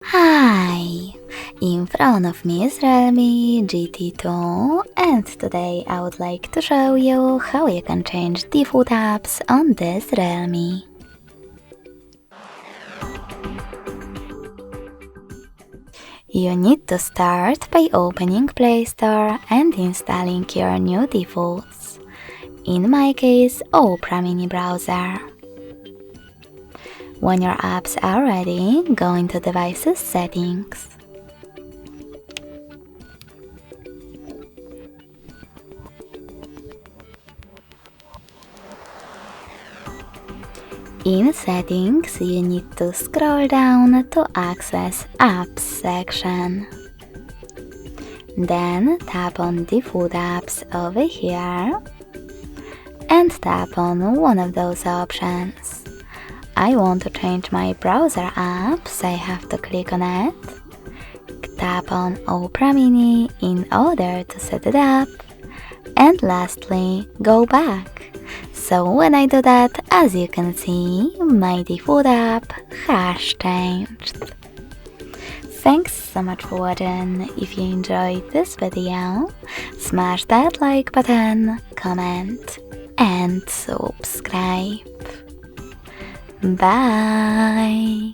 Hi! In front of me is Realme GT2 and today I would like to show you how you can change default apps on this Realme. You need to start by opening Play Store and installing your new defaults. In my case, Opera Mini Browser. When your apps are ready, go into Devices Settings. In Settings, you need to scroll down to access Apps section. Then tap on Default Apps over here and tap on one of those options. I want to change my browser app, so I have to click on it. Tap on Opera Mini in order to set it up. And lastly, go back. So when I do that, as you can see, my default app has changed. Thanks so much for watching. If you enjoyed this video, smash that like button, comment and subscribe. Bye!